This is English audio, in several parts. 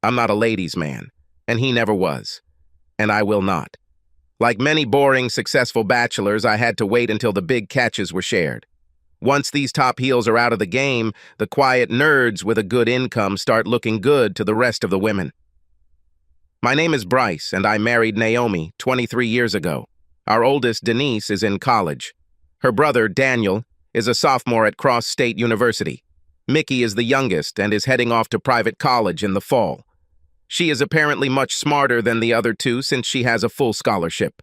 I'm not a ladies' man, and he never was. And I will not. Like many boring, successful bachelors, I had to wait until the big catches were shared. Once these top heels are out of the game, the quiet nerds with a good income start looking good to the rest of the women. My name is Bryce, and I married Naomi 23 years ago. Our oldest, Denise, is in college. Her brother, Daniel, is a sophomore at Cross State University. Mickey is the youngest and is heading off to private college in the fall. She is apparently much smarter than the other two since she has a full scholarship.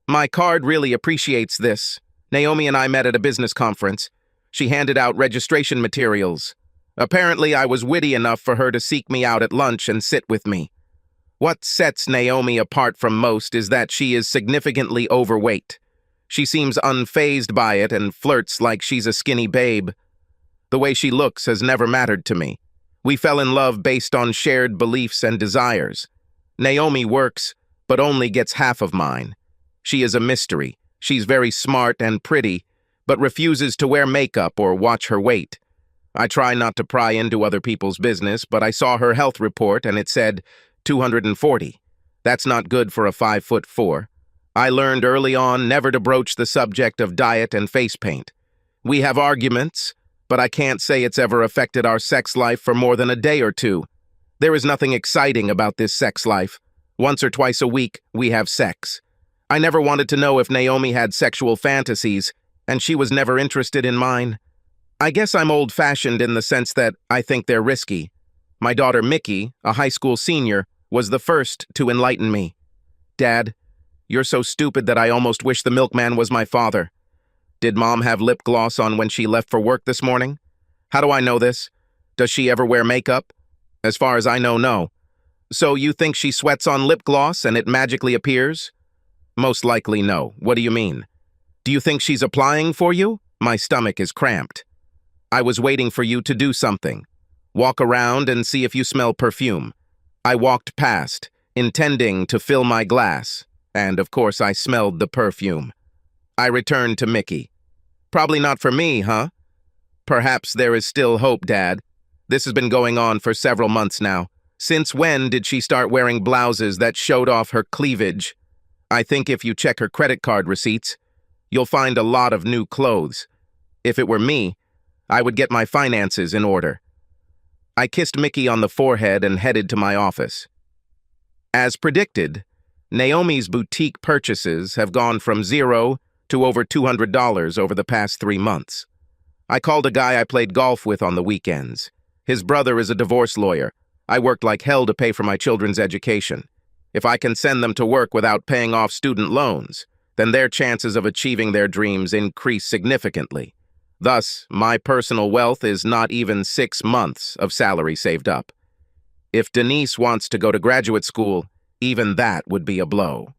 My card really appreciates this. Naomi and I met at a business conference. She handed out registration materials. Apparently, I was witty enough for her to seek me out at lunch and sit with me. What sets Naomi apart from most is that she is significantly overweight. She seems unfazed by it and flirts like she's a skinny babe. The way she looks has never mattered to me. We fell in love based on shared beliefs and desires. Naomi works, but only gets half of mine. She is a mystery. She's very smart and pretty, but refuses to wear makeup or watch her weight. I try not to pry into other people's business, but I saw her health report and it said 240. That's not good for a 5'4". I learned early on never to broach the subject of diet and face paint. We have arguments, but I can't say it's ever affected our sex life for more than a day or two. There is nothing exciting about this sex life. Once or twice a week, we have sex. I never wanted to know if Naomi had sexual fantasies, and she was never interested in mine. I guess I'm old-fashioned in the sense that I think they're risky. My daughter Mickey, a high school senior, was the first to enlighten me. Dad, you're so stupid that I almost wish the milkman was my father. Did Mom have lip gloss on when she left for work this morning? How do I know this? Does she ever wear makeup? As far as I know, no. So you think she sweats on lip gloss and it magically appears? Most likely no. What do you mean? Do you think she's applying for you? My stomach is cramped. I was waiting for you to do something. Walk around and see if you smell perfume. I walked past, intending to fill my glass, and of course I smelled the perfume. I returned to Mickey. Probably not for me, huh? Perhaps there is still hope, Dad. This has been going on for several months now. Since when did she start wearing blouses that showed off her cleavage? I think if you check her credit card receipts, you'll find a lot of new clothes. If it were me, I would get my finances in order. I kissed Mickey on the forehead and headed to my office. As predicted, Naomi's boutique purchases have gone from $0 to over $200 over the past 3 months. I called a guy I played golf with on the weekends. His brother is a divorce lawyer. I worked like hell to pay for my children's education. If I can send them to work without paying off student loans, then their chances of achieving their dreams increase significantly. Thus, my personal wealth is not even 6 months of salary saved up. If Denise wants to go to graduate school, even that would be a blow.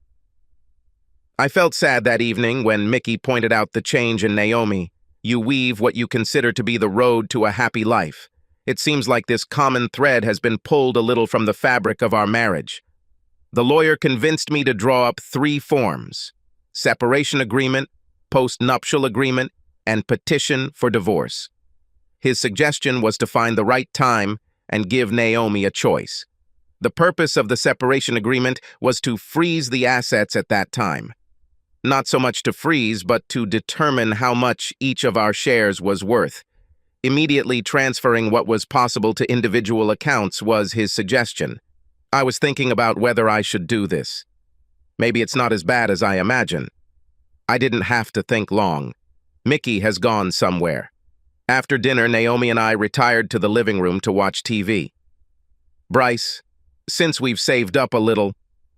I felt sad that evening when Mickey pointed out the change in Naomi. You weave what you consider to be the road to a happy life. It seems like this common thread has been pulled a little from the fabric of our marriage. The lawyer convinced me to draw up 3 forms: separation agreement, post-nuptial agreement, and petition for divorce. His suggestion was to find the right time and give Naomi a choice. The purpose of the separation agreement was to freeze the assets at that time. Not so much to freeze, but to determine how much each of our shares was worth. Immediately transferring what was possible to individual accounts was his suggestion. I was thinking about whether I should do this. Maybe it's not as bad as I imagine. I didn't have to think long. Mickey has gone somewhere. After dinner, Naomi and I retired to the living room to watch TV. Bryce, since we've saved up a little,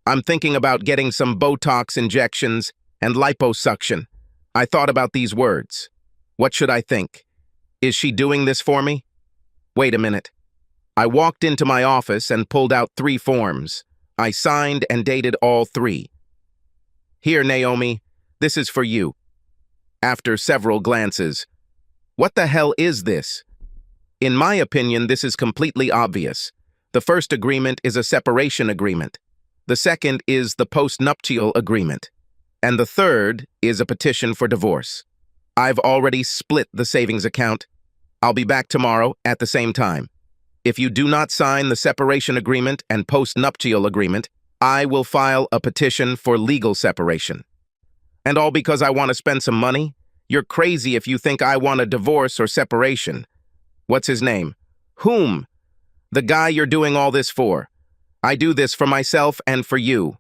I'm thinking about getting some Botox injections and liposuction. I thought about these words. What should I think? Is she doing this for me? Wait a minute. I walked into my office and pulled out 3 forms. I signed and dated all 3. Here, Naomi, this is for you. After several glances, what the hell is this? In my opinion, this is completely obvious. The first agreement is a separation agreement. The second is the post-nuptial agreement. And the third is a petition for divorce. I've already split the savings account. I'll be back tomorrow at the same time. If you do not sign the separation agreement and post-nuptial agreement, I will file a petition for legal separation. And all because I want to spend some money? You're crazy if you think I want a divorce or separation. What's his name? Whom? The guy you're doing all this for. I do this for myself and for you.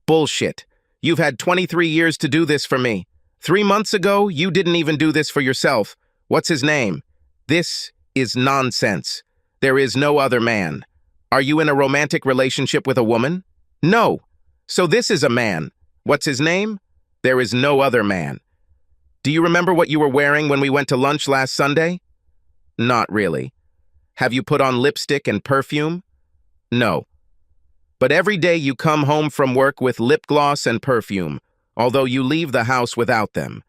Bullshit. You've had 23 years to do this for me. 3 months ago, you didn't even do this for yourself. What's his name? This is nonsense. There is no other man. Are you in a romantic relationship with a woman? No. So this is a man. What's his name? There is no other man. Do you remember what you were wearing when we went to lunch last Sunday? Not really. Have you put on lipstick and perfume? No. But every day you come home from work with lip gloss and perfume, although you leave the house without them.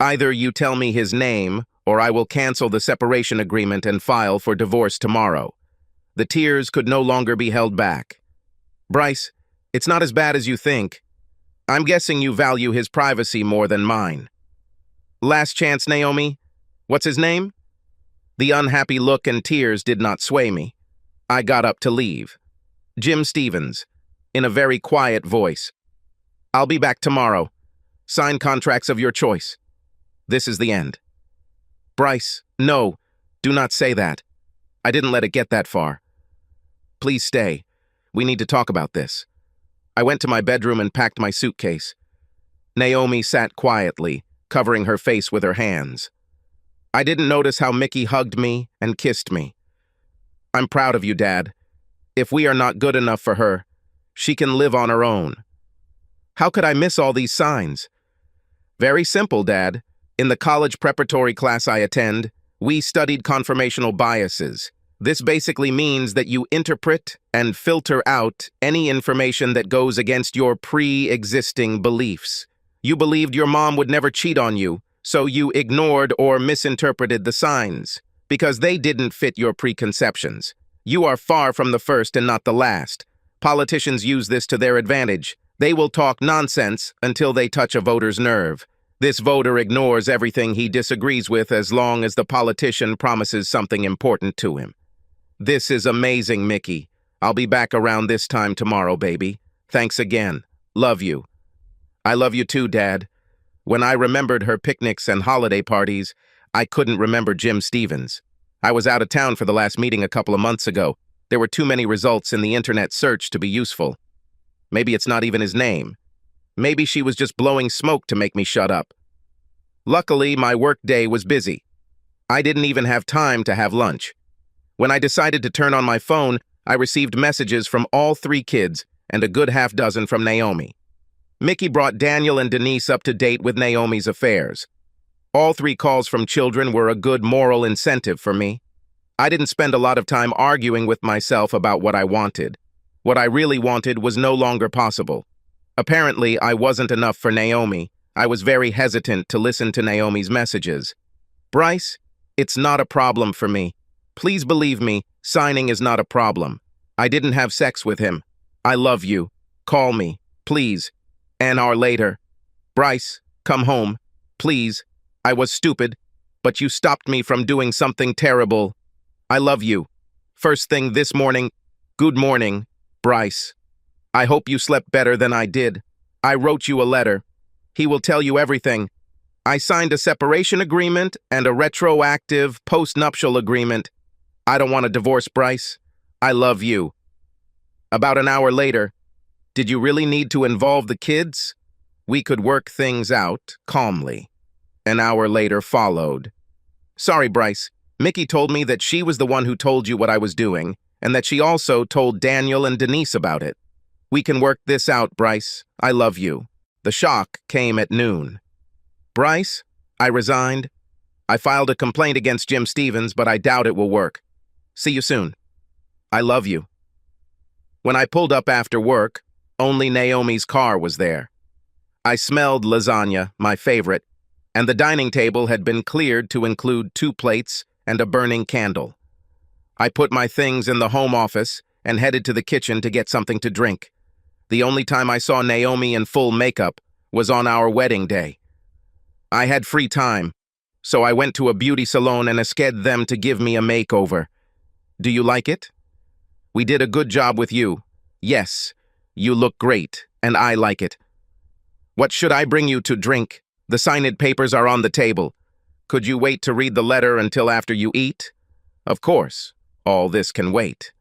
Either you tell me his name, or I will cancel the separation agreement and file for divorce tomorrow. The tears could no longer be held back. Bryce, it's not as bad as you think. I'm guessing you value his privacy more than mine. Last chance, Naomi. What's his name? The unhappy look and tears did not sway me. I got up to leave. Jim Stevens, in a very quiet voice. I'll be back tomorrow. Sign contracts of your choice. This is the end. Bryce, no, do not say that. I didn't let it get that far. Please stay. We need to talk about this. I went to my bedroom and packed my suitcase. Naomi sat quietly, covering her face with her hands. I didn't notice how Mickey hugged me and kissed me. I'm proud of you, Dad. If we are not good enough for her, she can live on her own. How could I miss all these signs? Very simple, Dad. In the college preparatory class I attend, we studied confirmational biases. This basically means that you interpret and filter out any information that goes against your pre-existing beliefs. You believed your mom would never cheat on you, so you ignored or misinterpreted the signs, because they didn't fit your preconceptions. You are far from the first and not the last. Politicians use this to their advantage. They will talk nonsense until they touch a voter's nerve. This voter ignores everything he disagrees with as long as the politician promises something important to him. This is amazing, Mickey. I'll be back around this time tomorrow, baby. Thanks again. Love you. I love you too, Dad. When I remembered her picnics and holiday parties, I couldn't remember Jim Stevens. I was out of town for the last meeting a couple of months ago. There were too many results in the internet search to be useful. Maybe it's not even his name. Maybe she was just blowing smoke to make me shut up. Luckily, my work day was busy. I didn't even have time to have lunch. When I decided to turn on my phone, I received messages from all 3 kids and a good half dozen from Naomi. Mickey brought Daniel and Denise up to date with Naomi's affairs. All 3 calls from children were a good moral incentive for me. I didn't spend a lot of time arguing with myself about what I wanted. What I really wanted was no longer possible. Apparently, I wasn't enough for Naomi. I was very hesitant to listen to Naomi's messages. Bryce, it's not a problem for me. Please believe me, signing is not a problem. I didn't have sex with him. I love you. Call me, please. An hour later. Bryce, come home. Please. I was stupid, but you stopped me from doing something terrible. I love you. First thing this morning, good morning, Bryce. I hope you slept better than I did. I wrote you a letter. He will tell you everything. I signed a separation agreement and a retroactive post-nuptial agreement. I don't want a divorce, Bryce. I love you. About an hour later, did you really need to involve the kids? We could work things out calmly. An hour later followed. Sorry, Bryce. Mickey told me that she was the one who told you what I was doing, and that she also told Daniel and Denise about it. We can work this out, Bryce. I love you. The shock came at noon. Bryce, I resigned. I filed a complaint against Jim Stevens, but I doubt it will work. See you soon. I love you. When I pulled up after work, only Naomi's car was there. I smelled lasagna, my favorite, and the dining table had been cleared to include 2 plates and a burning candle. I put my things in the home office and headed to the kitchen to get something to drink. The only time I saw Naomi in full makeup was on our wedding day. I had free time, so I went to a beauty salon and asked them to give me a makeover. Do you like it? We did a good job with you. Yes, you look great, and I like it. What should I bring you to drink? The signed papers are on the table. Could you wait to read the letter until after you eat? Of course, all this can wait.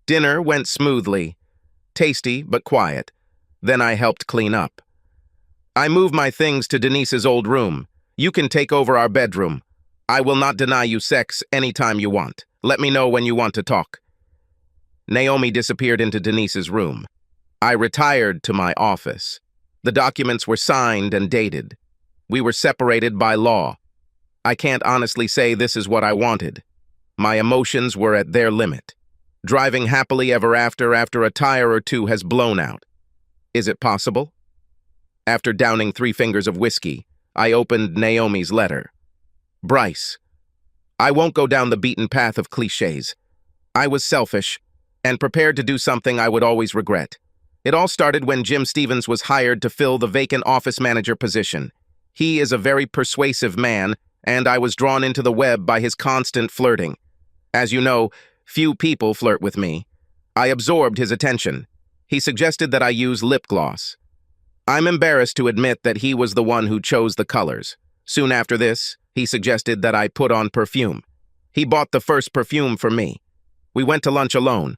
Dinner went smoothly, tasty but quiet. Then I helped clean up. I moved my things to Denise's old room. You can take over our bedroom. I will not deny you sex anytime you want. Let me know when you want to talk. Naomi disappeared into Denise's room. I retired to my office. The documents were signed and dated. We were separated by law. I can't honestly say this is what I wanted. My emotions were at their limit. Driving happily ever after a tire or two has blown out. Is it possible? After downing 3 fingers of whiskey, I opened Naomi's letter. Bryce, I won't go down the beaten path of cliches. I was selfish and prepared to do something I would always regret. It all started when Jim Stevens was hired to fill the vacant office manager position. He is a very persuasive man, and I was drawn into the web by his constant flirting. As you know, few people flirt with me. I absorbed his attention. He suggested that I use lip gloss. I'm embarrassed to admit that he was the one who chose the colors. Soon after this, he suggested that I put on perfume. He bought the first perfume for me. We went to lunch alone.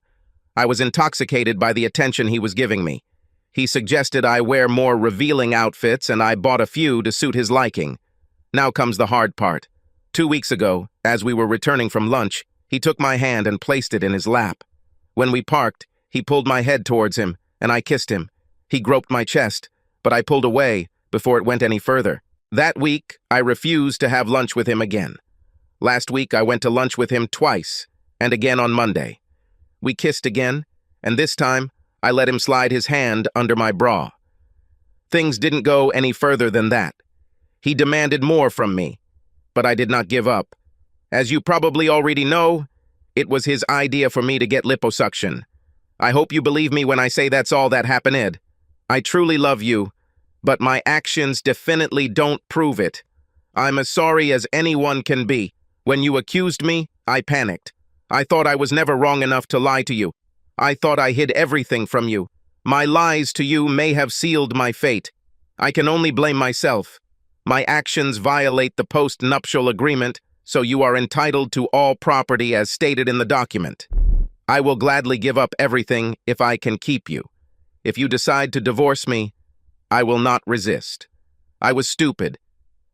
I was intoxicated by the attention he was giving me. He suggested I wear more revealing outfits, and I bought a few to suit his liking. Now comes the hard part. 2 weeks ago, as we were returning from lunch, he took my hand and placed it in his lap. When we parked, he pulled my head towards him, and I kissed him. He groped my chest, but I pulled away before it went any further. That week, I refused to have lunch with him again. Last week, I went to lunch with him twice, and again on Monday. We kissed again, and this time, I let him slide his hand under my bra. Things didn't go any further than that. He demanded more from me, but I did not give up. As you probably already know, it was his idea for me to get liposuction. I hope you believe me when I say that's all that happened. I truly love you, but my actions definitely don't prove it. I'm as sorry as anyone can be. When you accused me, I panicked. I thought I was never wrong enough to lie to you. I thought I hid everything from you. My lies to you may have sealed my fate. I can only blame myself. My actions violate the post-nuptial agreement, so you are entitled to all property as stated in the document. I will gladly give up everything if I can keep you. If you decide to divorce me, I will not resist. I was stupid,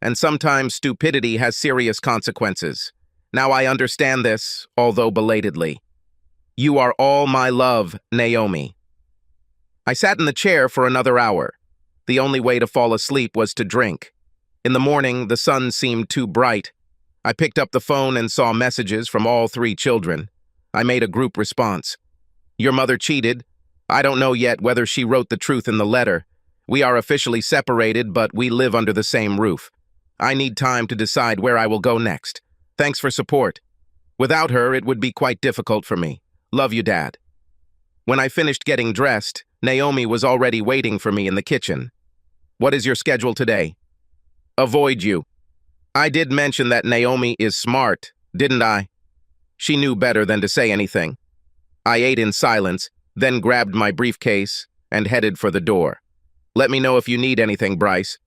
and sometimes stupidity has serious consequences. Now I understand this, although belatedly. You are all my love, Naomi. I sat in the chair for another hour. The only way to fall asleep was to drink. In the morning, the sun seemed too bright. I picked up the phone and saw messages from all 3 children. I made a group response. Your mother cheated. I don't know yet whether she wrote the truth in the letter. We are officially separated, but we live under the same roof. I need time to decide where I will go next. Thanks for support. Without her, it would be quite difficult for me. Love you, Dad. When I finished getting dressed, Naomi was already waiting for me in the kitchen. What is your schedule today? Avoid you. I did mention that Naomi is smart, didn't I? She knew better than to say anything. I ate in silence, then grabbed my briefcase and headed for the door. Let me know if you need anything, Bryce.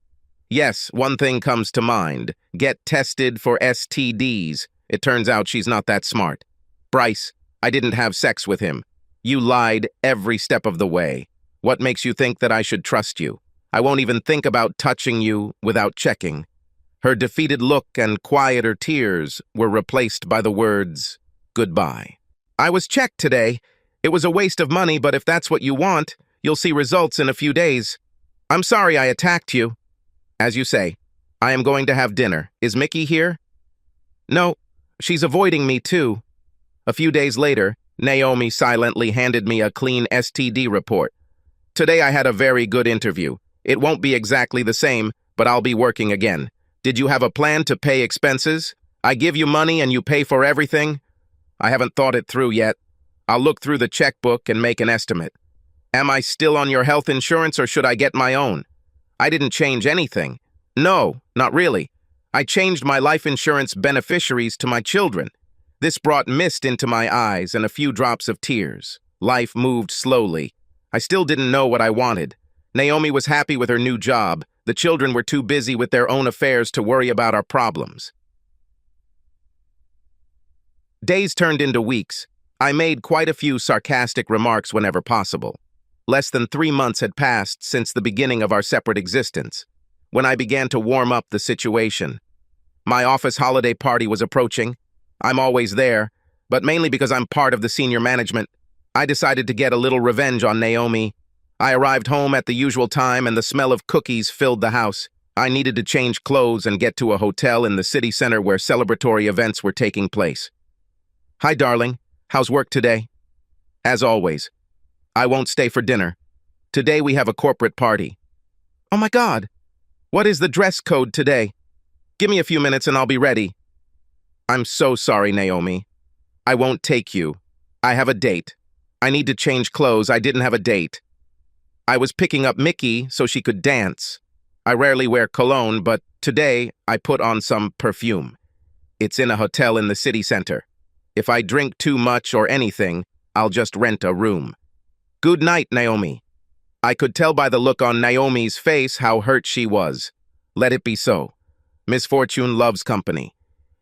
Yes, one thing comes to mind. Get tested for STDs. It turns out she's not that smart. Bryce, I didn't have sex with him. You lied every step of the way. What makes you think that I should trust you? I won't even think about touching you without checking. Her defeated look and quieter tears were replaced by the words, goodbye. I was checked today. It was a waste of money, but if that's what you want, you'll see results in a few days. I'm sorry I attacked you. As you say, I am going to have dinner. Is Mickey here? No, she's avoiding me too. A few days later, Naomi silently handed me a clean STD report. Today I had a very good interview. It won't be exactly the same, but I'll be working again. Did you have a plan to pay expenses? I give you money and you pay for everything? I haven't thought it through yet. I'll look through the checkbook and make an estimate. Am I still on your health insurance or should I get my own? I didn't change anything. No, not really. I changed my life insurance beneficiaries to my children. This brought mist into my eyes and a few drops of tears. Life moved slowly. I still didn't know what I wanted. Naomi was happy with her new job. The children were too busy with their own affairs to worry about our problems. Days turned into weeks. I made quite a few sarcastic remarks whenever possible. Less than 3 months had passed since the beginning of our separate existence, when I began to warm up the situation. My office holiday party was approaching. I'm always there, but mainly because I'm part of the senior management. I decided to get a little revenge on Naomi. I arrived home at the usual time and the smell of cookies filled the house. I needed to change clothes and get to a hotel in the city center where celebratory events were taking place. "Hi, darling. How's work today?" "As always. I won't stay for dinner. Today we have a corporate party." "Oh my God. What is the dress code today? Give me a few minutes and I'll be ready." "I'm so sorry, Naomi. I won't take you. I have a date. I need to change clothes. I didn't have a date. I was picking up Mickey so she could dance. I rarely wear cologne, but today I put on some perfume. It's in a hotel in the city center. If I drink too much or anything, I'll just rent a room." "Good night, Naomi." I could tell by the look on Naomi's face how hurt she was. Let it be so. Misfortune loves company.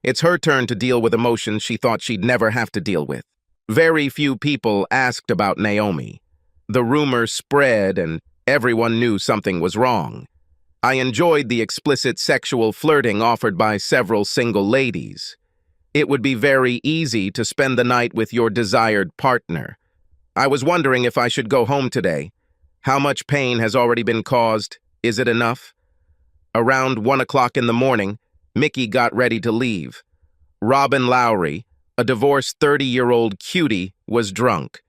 It's her turn to deal with emotions she thought she'd never have to deal with. Very few people asked about Naomi. The rumor spread and everyone knew something was wrong. I enjoyed the explicit sexual flirting offered by several single ladies. It would be very easy to spend the night with your desired partner. I was wondering if I should go home today. How much pain has already been caused? Is it enough? Around 1 o'clock in the morning, Mickey got ready to leave. Robin Lowry, a divorced 30-year-old cutie, was drunk.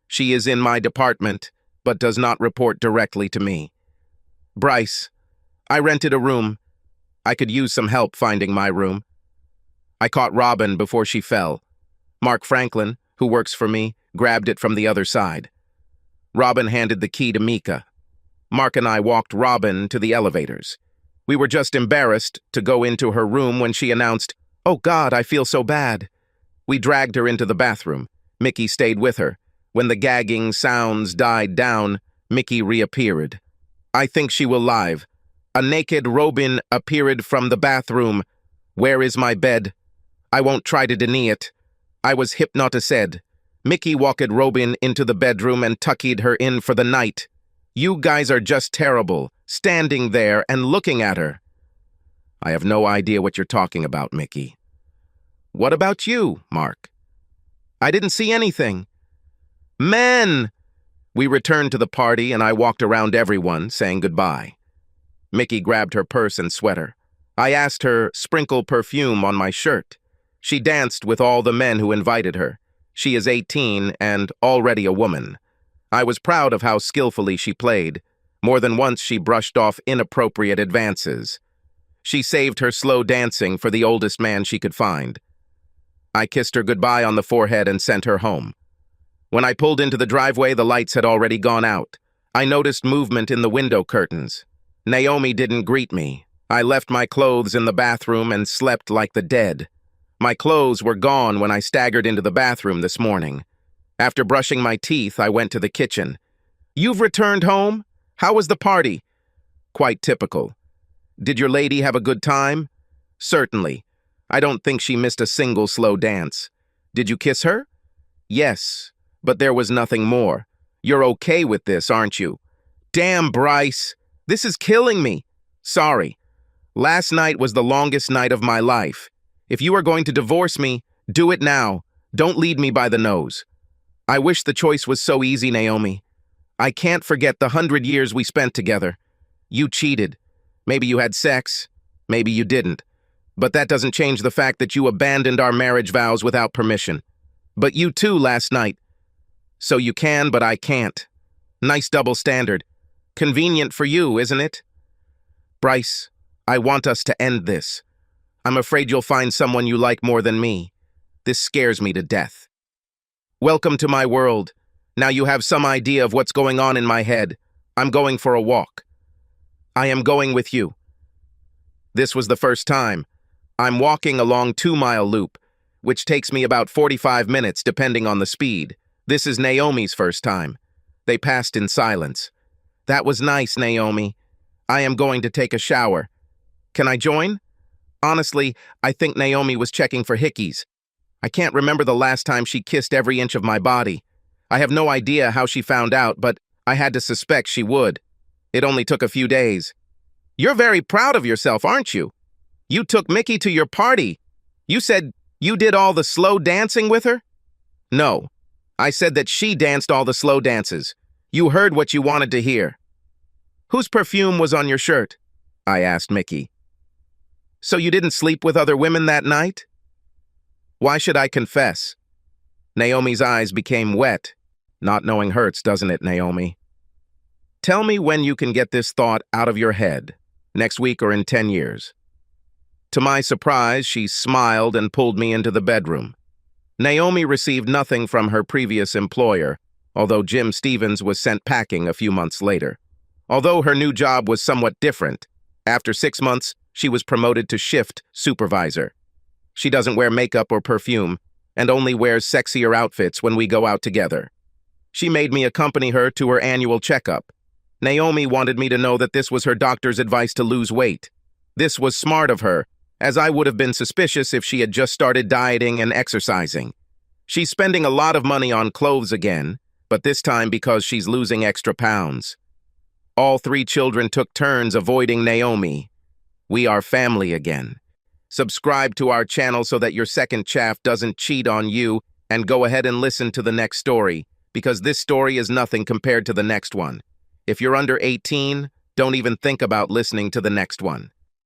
She is in my department, but does not report directly to me. "Bryce, I rented a room. I could use some help finding my room." I caught Robin before she fell. Mark Franklin, who works for me, grabbed it from the other side. Robin handed the key to Mika. Mark and I walked Robin to the elevators. We were just embarrassed to go into her room when she announced, "Oh God, I feel so bad." We dragged her into the bathroom. Mickey stayed with her. When the gagging sounds died down, Mickey reappeared. I think she will live. A naked Robin appeared from the bathroom. "Where is my bed?" I won't try to deny it. I was hypnotized. Mickey walked Robin into the bedroom and tucked her in for the night. "You guys are just terrible, standing there and looking at her." "I have no idea what you're talking about, Mickey." "What about you, Mark?" "I didn't see anything." "Men!" We returned to the party and I walked around everyone, saying goodbye. Mickey grabbed her purse and sweater. I asked her sprinkle perfume on my shirt. She danced with all the men who invited her. She is 18 and already a woman. I was proud of how skillfully she played. More than once she brushed off inappropriate advances. She saved her slow dancing for the oldest man she could find. I kissed her goodbye on the forehead and sent her home. When I pulled into the driveway, the lights had already gone out. I noticed movement in the window curtains. Naomi didn't greet me. I left my clothes in the bathroom and slept like the dead. My clothes were gone when I staggered into the bathroom this morning. After brushing my teeth, I went to the kitchen. "You've returned home? How was the party?" "Quite typical." "Did your lady have a good time?" "Certainly. I don't think she missed a single slow dance." "Did you kiss her?" "Yes, but there was nothing more." "You're okay with this, aren't you?" "Damn, Bryce. This is killing me." "Sorry. Last night was the longest night of my life. If you are going to divorce me, do it now. Don't lead me by the nose." "I wish the choice was so easy, Naomi. I can't forget the 100 years we spent together. You cheated. Maybe you had sex. Maybe you didn't. But that doesn't change the fact that you abandoned our marriage vows without permission. But you too last night. So you can, but I can't. Nice double standard. Convenient for you, isn't it?" "Bryce, I want us to end this. I'm afraid you'll find someone you like more than me. This scares me to death. Welcome to my world. Now you have some idea of what's going on in my head. I'm going for a walk." "I am going with you." This was the first time. I'm walking along 2 Mile Loop. which takes me about 45 minutes depending on the speed. This is Naomi's first time. They passed in silence. That was nice, Naomi. I am going to take a shower. Can I join? Honestly, I think Naomi was checking for hickeys. I can't remember the last time she kissed every inch of my body. I have no idea how she found out, but I had to suspect she would. It only took a few days. You're very proud of yourself, aren't you? You took Mickey to your party. You said you did all the slow dancing with her? No. I said that she danced all the slow dances. You heard what you wanted to hear. Whose perfume was on your shirt? I asked Mickey. So you didn't sleep with other women that night? Why should I confess? Naomi's eyes became wet. Not knowing hurts, doesn't it, Naomi? Tell me when you can get this thought out of your head, next week or in 10 years. To my surprise, she smiled and pulled me into the bedroom. Naomi received nothing from her previous employer, although Jim Stevens was sent packing a few months later. Although her new job was somewhat different, after 6 months, she was promoted to shift supervisor. She doesn't wear makeup or perfume, and only wears sexier outfits when we go out together. She made me accompany her to her annual checkup. Naomi wanted me to know that this was her doctor's advice to lose weight. This was smart of her, as I would have been suspicious if she had just started dieting and exercising. She's spending a lot of money on clothes again, but this time because she's losing extra pounds. All 3 children took turns avoiding Naomi. We are family again. Subscribe to our channel so that your second chaff doesn't cheat on you, and go ahead and listen to the next story, because this story is nothing compared to the next one. If you're under 18, don't even think about listening to the next one.